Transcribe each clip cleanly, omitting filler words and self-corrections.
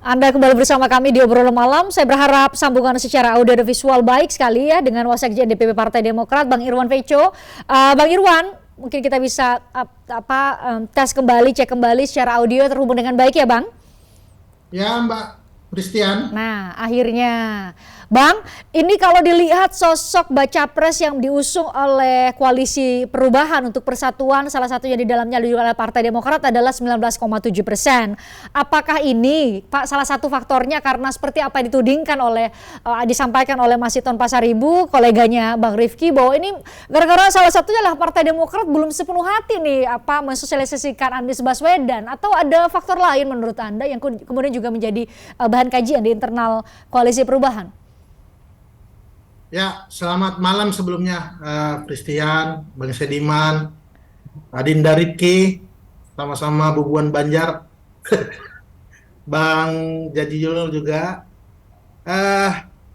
Anda kembali bersama kami di obrolan malam. Saya berharap sambungan secara audio dan visual baik sekali ya dengan Wasekjen DPP Partai Demokrat, Bang Irwan Vecho. Bang Irwan, mungkin kita bisa tes kembali, cek kembali secara audio terhubung dengan baik ya, Bang? Ya, Mbak Christian. Nah, akhirnya. Bang, ini kalau dilihat sosok baca pres yang diusung oleh Koalisi Perubahan untuk Persatuan, salah satunya di dalamnya oleh Partai Demokrat adalah 19,7%. Apakah ini, Pak, salah satu faktornya karena seperti apa yang ditudingkan oleh, disampaikan oleh Mas Hinton Pasaribu, koleganya Bang Rifki, bahwa ini gara-gara salah satunya lah Partai Demokrat belum sepenuh hati nih mensosialisasikan Anies Baswedan, atau ada faktor lain menurut Anda yang kemudian juga menjadi bahan kajian di internal Koalisi Perubahan? Ya, selamat malam sebelumnya, Christian, Bang Sediman, Adinda Rifki, sama-sama Bubuan Banjar, Bang Jajijul juga.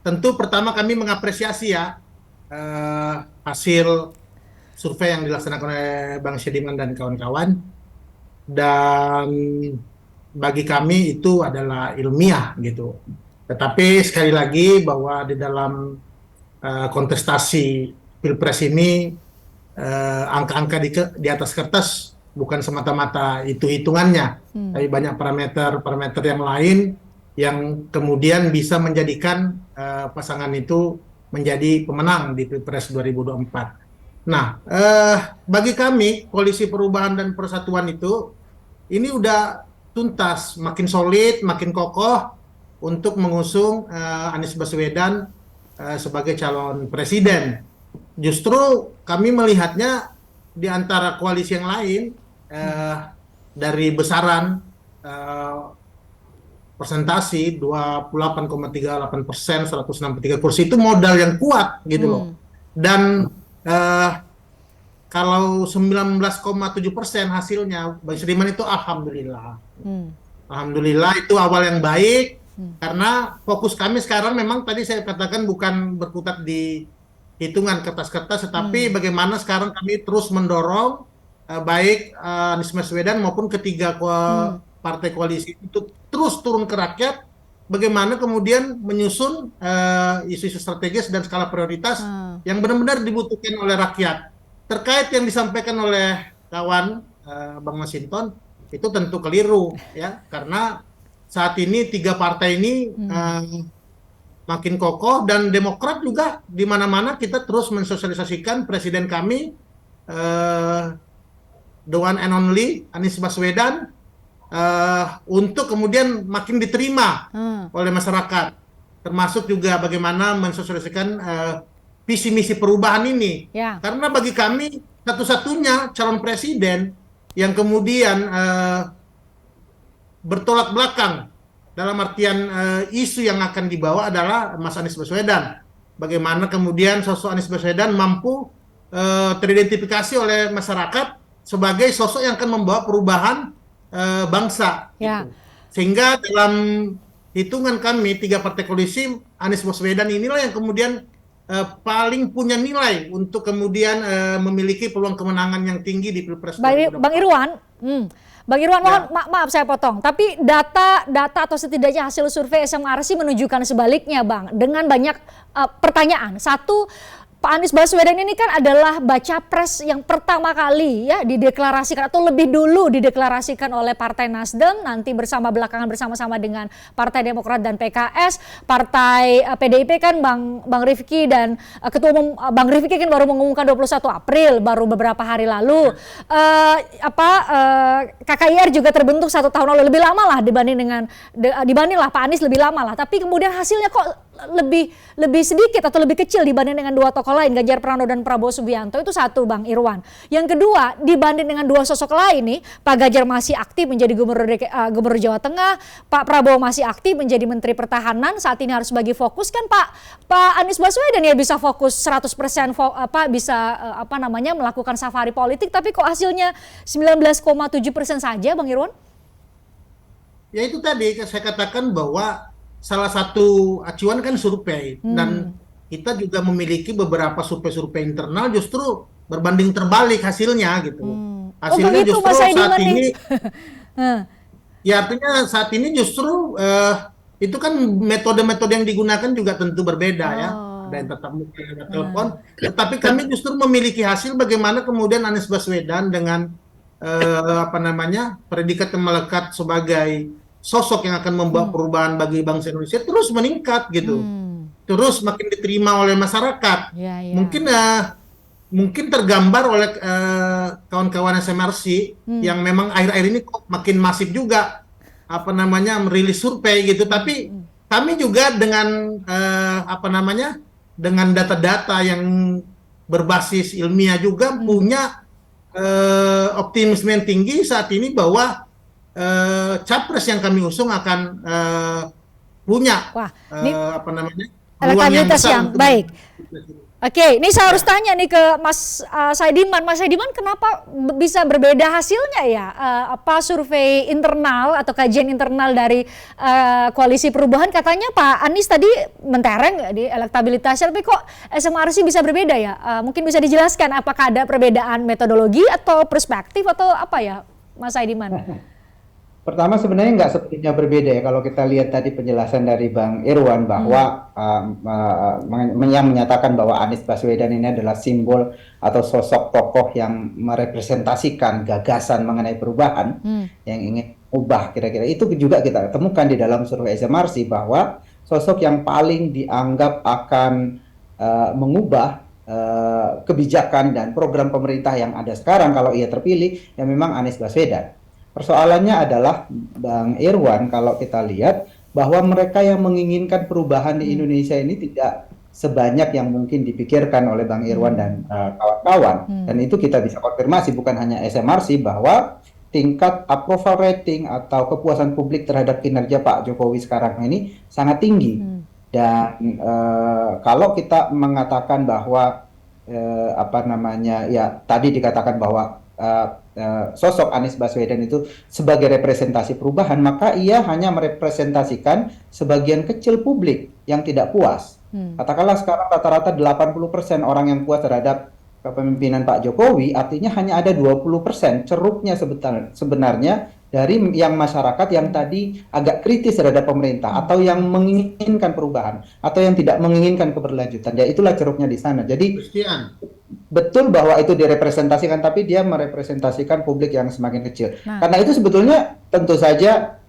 Tentu pertama kami mengapresiasi ya hasil survei yang dilaksanakan oleh Bang Sediman dan kawan-kawan. Dan bagi kami itu adalah ilmiah gitu. Tetapi sekali lagi bahwa di dalam kontestasi Pilpres ini angka-angka di atas kertas bukan semata-mata itu hitungannya, tapi banyak parameter yang lain yang kemudian bisa menjadikan pasangan itu menjadi pemenang di Pilpres 2024. Nah, bagi kami Koalisi Perubahan dan Persatuan itu ini udah tuntas, makin solid, makin kokoh untuk mengusung Anies Baswedan sebagai calon presiden. Justru kami melihatnya di antara koalisi yang lain dari besaran persentasi 28,38%, 163 kursi itu modal yang kuat gitu loh. Dan kalau 19,7% hasilnya, Bang Sediman, itu alhamdulillah. Alhamdulillah itu awal yang baik. Karena fokus kami sekarang memang tadi saya katakan bukan berkutat di hitungan kertas-kertas, tetapi bagaimana sekarang kami terus mendorong baik Anies Baswedan maupun ketiga partai koalisi itu terus turun ke rakyat, bagaimana kemudian menyusun isu-isu strategis dan skala prioritas yang benar-benar dibutuhkan oleh rakyat. Terkait yang disampaikan oleh kawan Bang Mas Hinton, itu tentu keliru ya, karena saat ini tiga partai ini makin kokoh, dan Demokrat juga di mana-mana kita terus mensosialisasikan presiden kami, the one and only Anies Baswedan, untuk kemudian makin diterima oleh masyarakat, termasuk juga bagaimana mensosialisasikan visi misi perubahan ini. Karena bagi kami satu-satunya calon presiden yang kemudian bertolak belakang dalam artian isu yang akan dibawa adalah Mas Anies Baswedan. Bagaimana kemudian sosok Anies Baswedan mampu teridentifikasi oleh masyarakat sebagai sosok yang akan membawa perubahan bangsa. Gitu. Sehingga dalam hitungan kami tiga partai koalisi, Anies Baswedan inilah yang kemudian paling punya nilai untuk kemudian memiliki peluang kemenangan yang tinggi di Pilpres 2024. Bang Irwan, mohon maaf saya potong, tapi data atau setidaknya hasil survei SMRC menunjukkan sebaliknya, Bang, dengan banyak pertanyaan. Satu, Pak Anies Baswedan ini kan adalah baca pres yang pertama kali ya dideklarasikan atau lebih dulu dideklarasikan oleh Partai Nasdem, nanti belakangan bersama-sama dengan Partai Demokrat dan PKS. Partai PDIP kan Bang Rifki dan Ketua Umum Bang Rifki kan baru mengumumkan 21 April, baru beberapa hari lalu. KKIR juga terbentuk 1 tahun lalu, lebih lama lah dibanding lah Pak Anies lebih lama lah. Tapi kemudian hasilnya kok lebih sedikit atau lebih kecil dibanding dengan dua tokoh lain, Ganjar Pranowo dan Prabowo Subianto. Itu satu, Bang Irwan. Yang kedua, dibanding dengan dua sosok lain nih, Pak Ganjar masih aktif menjadi gubernur Jawa Tengah, Pak Prabowo masih aktif menjadi Menteri Pertahanan, saat ini harus bagi fokus kan Pak Anies Baswedan ya bisa fokus 100% melakukan safari politik, tapi kok hasilnya 19,7% saja, Bang Irwan? Ya itu tadi saya katakan bahwa salah satu acuan kan survei, dan kita juga memiliki beberapa survei internal justru berbanding terbalik hasilnya gitu. Hasilnya justru saat ini Ya artinya saat ini justru itu kan metode-metode yang digunakan juga tentu berbeda ya. Ada yang tetap muka, ada telepon. Tetapi kami justru memiliki hasil bagaimana kemudian Anies Baswedan dengan apa namanya predikat yang melekat sebagai sosok yang akan membawa perubahan bagi bangsa Indonesia terus meningkat gitu, terus makin diterima oleh masyarakat. Ya, ya. Mungkin tergambar oleh kawan-kawan SMRC yang memang akhir-akhir ini kok makin masif juga apa namanya merilis survei gitu. Tapi kami juga dengan apa namanya dengan data-data yang berbasis ilmiah juga punya optimisme yang tinggi saat ini bahwa capres yang kami usung akan punya Wah, ini apa namanya peluang elektabilitas besar yang untuk baik. Oke, ini saya harus tanya nih ke Mas Saidiman. Mas Saidiman, kenapa bisa berbeda hasilnya ya? Apa survei internal atau kajian internal dari Koalisi Perubahan katanya Pak Anies tadi mentereng di elektabilitasnya, tapi kok SMRC bisa berbeda ya? Mungkin bisa dijelaskan apakah ada perbedaan metodologi atau perspektif atau apa ya, Mas Saidiman? Pertama sebenarnya nggak sepertinya berbeda ya kalau kita lihat tadi penjelasan dari Bang Irwan bahwa yang menyatakan bahwa Anies Baswedan ini adalah simbol atau sosok tokoh yang merepresentasikan gagasan mengenai perubahan yang ingin ubah kira-kira itu juga kita temukan di dalam survei SMRC bahwa sosok yang paling dianggap akan mengubah kebijakan dan program pemerintah yang ada sekarang kalau ia terpilih ya memang Anies Baswedan. Persoalannya adalah Bang Irwan kalau kita lihat bahwa mereka yang menginginkan perubahan di Indonesia ini tidak sebanyak yang mungkin dipikirkan oleh Bang Irwan dan kawan-kawan. Dan itu kita bisa konfirmasi bukan hanya SMRC bahwa tingkat approval rating atau kepuasan publik terhadap kinerja Pak Jokowi sekarang ini sangat tinggi. Dan kalau kita mengatakan bahwa apa namanya ya tadi dikatakan bahwa sosok Anies Baswedan itu sebagai representasi perubahan, maka ia hanya merepresentasikan sebagian kecil publik yang tidak puas. Katakanlah sekarang rata-rata 80% orang yang puas terhadap kepemimpinan Pak Jokowi, artinya hanya ada 20% ceruknya sebenarnya dari yang masyarakat yang tadi agak kritis terhadap pemerintah atau yang menginginkan perubahan atau yang tidak menginginkan keberlanjutan. Ya itulah ceruknya di sana. Jadi betul bahwa itu direpresentasikan, tapi dia merepresentasikan publik yang semakin kecil. Karena itu sebetulnya tentu saja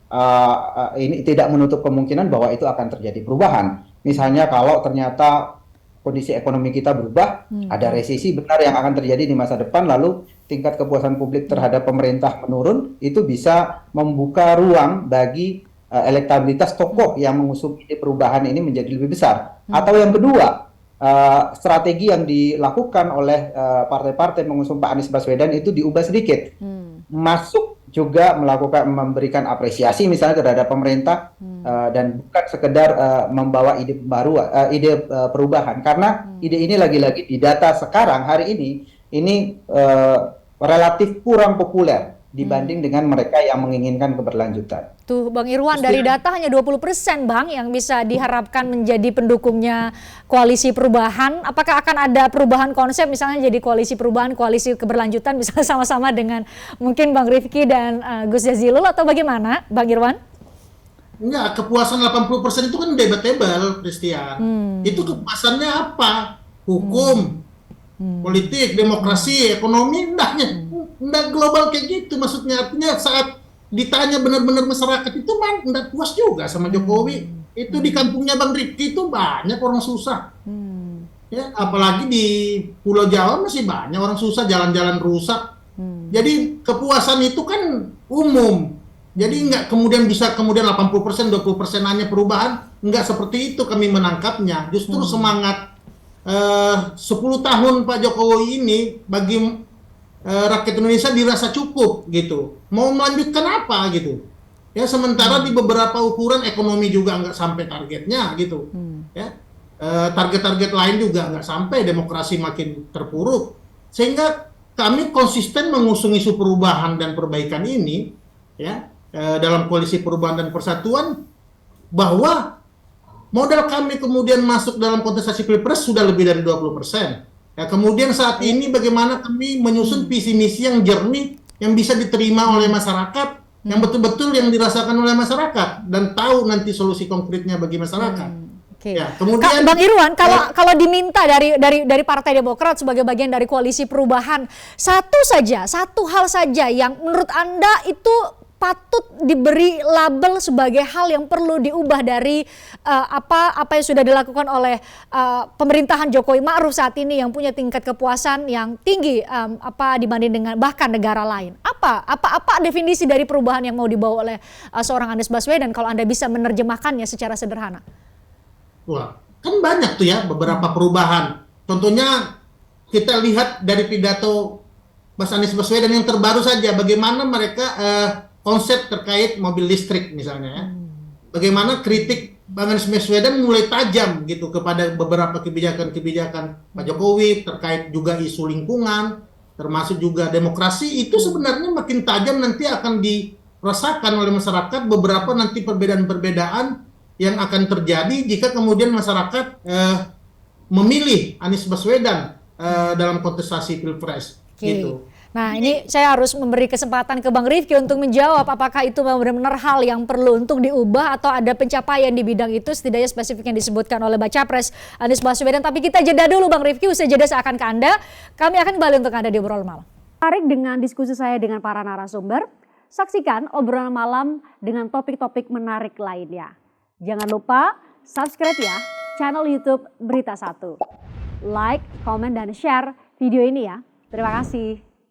ini tidak menutup kemungkinan bahwa itu akan terjadi perubahan. Misalnya kalau ternyata kondisi ekonomi kita berubah, ada resesi benar yang akan terjadi di masa depan, lalu tingkat kepuasan publik terhadap pemerintah menurun, itu bisa membuka ruang bagi elektabilitas tokoh yang mengusung ide perubahan ini menjadi lebih besar. Atau yang kedua, strategi yang dilakukan oleh partai-partai mengusung Pak Anies Baswedan itu diubah sedikit, masuk juga memberikan apresiasi misalnya terhadap pemerintah dan bukan sekedar membawa ide baru, ide perubahan, karena ide ini lagi-lagi di data sekarang hari ini relatif kurang populer dibanding dengan mereka yang menginginkan keberlanjutan. Tuh Bang Irwan, dari data hanya 20% Bang yang bisa diharapkan menjadi pendukungnya Koalisi Perubahan. Apakah akan ada perubahan konsep misalnya jadi Koalisi Perubahan, Koalisi Keberlanjutan misalnya sama-sama dengan mungkin Bang Rifki dan Gus Jazilul atau bagaimana Bang Irwan? Enggak, kepuasan 80% itu kan debatable, Christian. Itu kepuasannya apa? Hukum, politik, demokrasi, ekonomi, enggak global kayak gitu. Maksudnya artinya saat ditanya benar-benar masyarakat itu enggak puas juga sama Jokowi. Itu di kampungnya Bang Rifki itu banyak orang susah. Ya, apalagi di Pulau Jawa masih banyak orang susah, jalan-jalan rusak. Jadi kepuasan itu kan umum. Jadi enggak kemudian bisa 80%, 20% hanya perubahan. Enggak seperti itu kami menangkapnya. Justru semangat 10 tahun Pak Jokowi ini bagi rakyat Indonesia dirasa cukup gitu. Mau melanjutkan apa gitu. Ya sementara di beberapa ukuran ekonomi juga nggak sampai targetnya gitu. Ya target-target lain juga nggak sampai, demokrasi makin terpuruk. Sehingga kami konsisten mengusung isu perubahan dan perbaikan ini ya dalam Koalisi Perubahan dan Persatuan, bahwa modal kami kemudian masuk dalam kontestasi Pilpres sudah lebih dari 20%. Ya, kemudian saat ini bagaimana kami menyusun visi misi yang jernih, yang bisa diterima oleh masyarakat, yang betul-betul yang dirasakan oleh masyarakat dan tahu nanti solusi konkretnya bagi masyarakat. Oke. Ya, kemudian Bang Irwan, kalau diminta dari Partai Demokrat sebagai bagian dari koalisi perubahan, satu hal saja yang menurut Anda itu patut diberi label sebagai hal yang perlu diubah dari apa yang sudah dilakukan oleh pemerintahan Jokowi Ma'ruf saat ini yang punya tingkat kepuasan yang tinggi dibanding dengan bahkan negara lain. Apa definisi dari perubahan yang mau dibawa oleh seorang Anies Baswedan kalau Anda bisa menerjemahkannya secara sederhana? wah, kan banyak tuh ya beberapa perubahan. Contohnya kita lihat dari pidato Mas Anies Baswedan yang terbaru saja, bagaimana mereka konsep terkait mobil listrik misalnya ya. Bagaimana kritik Bang Anies Baswedan mulai tajam gitu kepada beberapa kebijakan-kebijakan Pak Jokowi terkait juga isu lingkungan, termasuk juga demokrasi, itu sebenarnya makin tajam nanti akan dirasakan oleh masyarakat beberapa nanti perbedaan-perbedaan yang akan terjadi jika kemudian masyarakat memilih Anies Baswedan dalam kontestasi Pilpres. Gitu. Nah, ini saya harus memberi kesempatan ke Bang Rifki untuk menjawab apakah itu benar-benar hal yang perlu untuk diubah atau ada pencapaian di bidang itu, setidaknya spesifik yang disebutkan oleh Baca Pres Anies Baswedan. Tapi kita jeda dulu Bang Rifki, usai jeda saya akan ke Anda. Kami akan kembali untuk Anda di Obrolan Malam. Tarik dengan diskusi saya dengan para narasumber, saksikan Obrolan Malam dengan topik-topik menarik lainnya. Jangan lupa subscribe ya channel YouTube Berita 1. Like, komen, dan share video ini ya. Terima kasih.